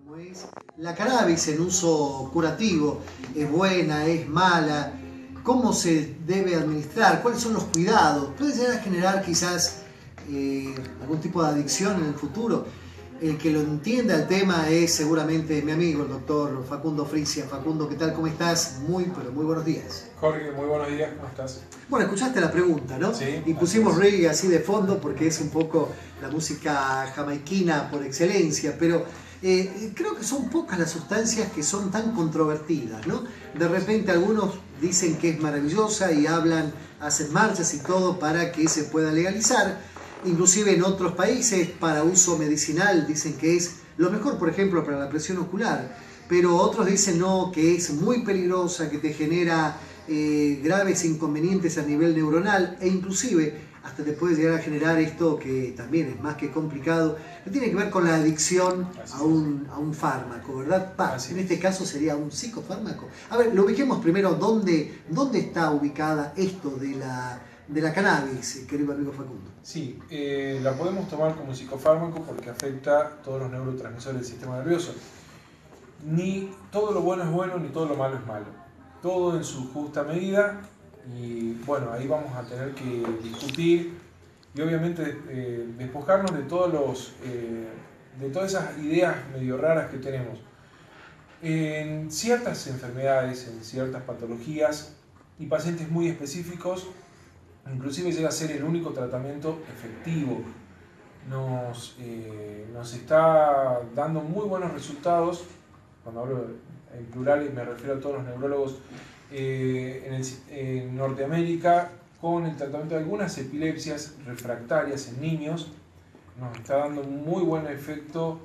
como es la cannabis en uso curativo. ¿Es buena? ¿Es mala? ¿Cómo se debe administrar? ¿Cuáles son los cuidados? ¿Puede llegar a generar quizás algún tipo de adicción en el futuro? El que lo entienda el tema es seguramente mi amigo, el doctor Facundo Frisia. Facundo, ¿qué tal? ¿Cómo estás? Pero muy buenos días. Jorge, muy buenos días, ¿cómo estás? Bueno, escuchaste la pregunta, ¿no? Sí. Y pusimos reggae así de fondo porque es un poco la música jamaiquina por excelencia, pero creo que son pocas las sustancias que son tan controvertidas, ¿no? De repente algunos dicen que es maravillosa y hacen marchas y todo para que se pueda legalizar. Inclusive en otros países para uso medicinal dicen que es lo mejor, por ejemplo, para la presión ocular. Pero otros dicen no, que es muy peligrosa, que te genera graves inconvenientes a nivel neuronal e inclusive hasta te puede llegar a generar esto que también es más que complicado, que tiene que ver con la adicción a un fármaco, ¿verdad? En este caso sería un psicofármaco. A ver, lo ubiquemos primero, ¿dónde está ubicada esto de la cannabis, querido amigo Facundo? Sí, la podemos tomar como psicofármaco porque afecta todos los neurotransmisores del sistema nervioso. Ni todo lo bueno es bueno, ni todo lo malo es malo. Todo en su justa medida y bueno, ahí vamos a tener que discutir y obviamente despojarnos de de todas esas ideas medio raras que tenemos. En ciertas enfermedades, en ciertas patologías y pacientes muy específicos, inclusive llega a ser el único tratamiento efectivo. Nos está dando muy buenos resultados, cuando hablo en plural me refiero a todos los neurólogos en Norteamérica, con el tratamiento de algunas epilepsias refractarias en niños. Nos está dando un muy buen efecto,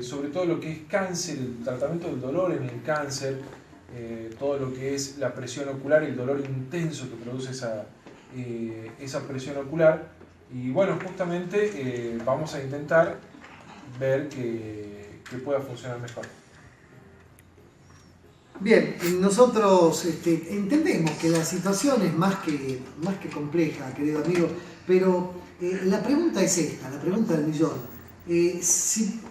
sobre todo lo que es cáncer, el tratamiento del dolor en el cáncer, todo lo que es la presión ocular, el dolor intenso que produce esa presión ocular. Y bueno, justamente vamos a intentar ver que pueda funcionar mejor. Bien, nosotros entendemos que la situación es más que compleja, querido amigo, pero la pregunta es esta, la pregunta del millón. Si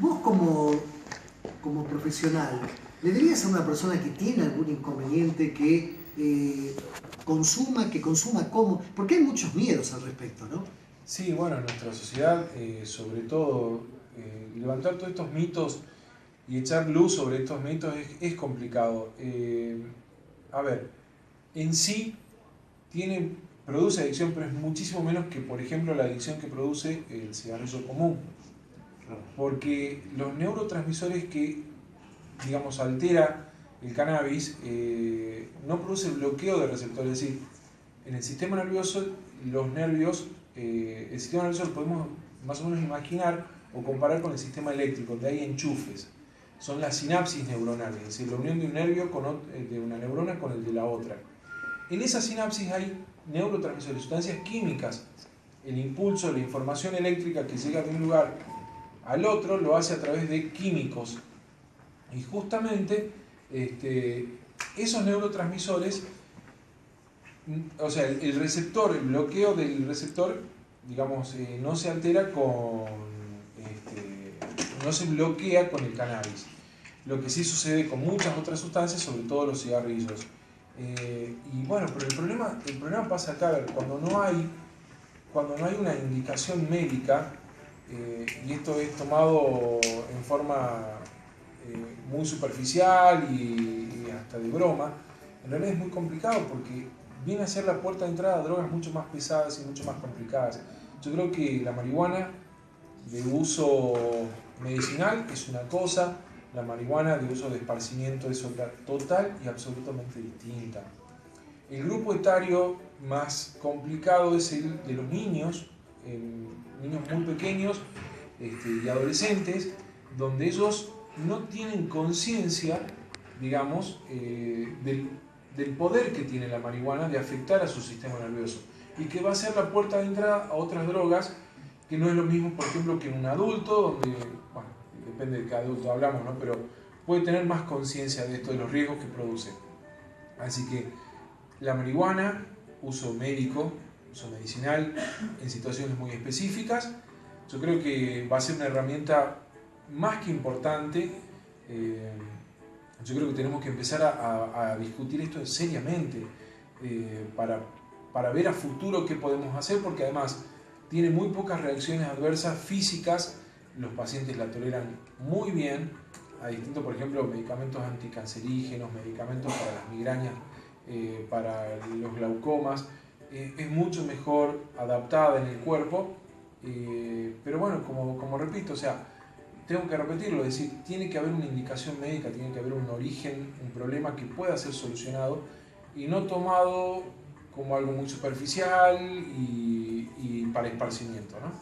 vos como profesional, ¿le dirías a una persona que tiene algún inconveniente que consuma cómo? Porque hay muchos miedos al respecto, ¿no? Sí, bueno, en nuestra sociedad, sobre todo, levantar todos estos mitos y echar luz sobre estos mitos es complicado. A ver, en sí produce adicción, pero es muchísimo menos que, por ejemplo, la adicción que produce el cigarrillo común. Porque los neurotransmisores que, digamos, altera el cannabis no produce bloqueo de receptores. Es decir, en el sistema nervioso, el sistema nervioso lo podemos más o menos imaginar o comparar con el sistema eléctrico, donde hay enchufes. Son las sinapsis neuronales, es decir, la unión de un nervio de una neurona con el de la otra. En esas sinapsis hay neurotransmisores, sustancias químicas. El impulso, la información eléctrica que llega de un lugar al otro lo hace a través de químicos. Y justamente esos neurotransmisores, o sea, el receptor, el bloqueo del receptor, digamos, no se altera no se bloquea con el cannabis. Lo que sí sucede con muchas otras sustancias, sobre todo los cigarrillos. Y bueno, pero el problema pasa acá, a ver, cuando no hay una indicación médica, y esto es tomado en forma muy superficial y hasta de broma, en realidad es muy complicado porque viene a ser la puerta de entrada a drogas mucho más pesadas y mucho más complicadas. Yo creo que la marihuana de uso medicinal es una cosa, la marihuana de uso de esparcimiento es otra total y absolutamente distinta. El grupo etario más complicado es el de los niños, niños muy pequeños y adolescentes, donde ellos no tienen conciencia, digamos, del poder que tiene la marihuana de afectar a su sistema nervioso y que va a ser la puerta de entrada a otras drogas que no es lo mismo, por ejemplo, que en un adulto, donde, bueno, depende de qué adulto hablamos, ¿no? Pero puede tener más conciencia de esto, de los riesgos que produce. Así que la marihuana, uso médico, uso medicinal, en situaciones muy específicas, yo creo que va a ser una herramienta más que importante, yo creo que tenemos que empezar a discutir esto seriamente para ver a futuro qué podemos hacer, porque además tiene muy pocas reacciones adversas físicas, los pacientes la toleran muy bien, a distintos, por ejemplo, medicamentos anticancerígenos, medicamentos para las migrañas, para los glaucomas, es mucho mejor adaptada en el cuerpo, pero bueno, como repito, o sea, tengo que repetirlo, es decir, tiene que haber una indicación médica, tiene que haber un origen, un problema que pueda ser solucionado y no tomado como algo muy superficial y para esparcimiento, ¿no?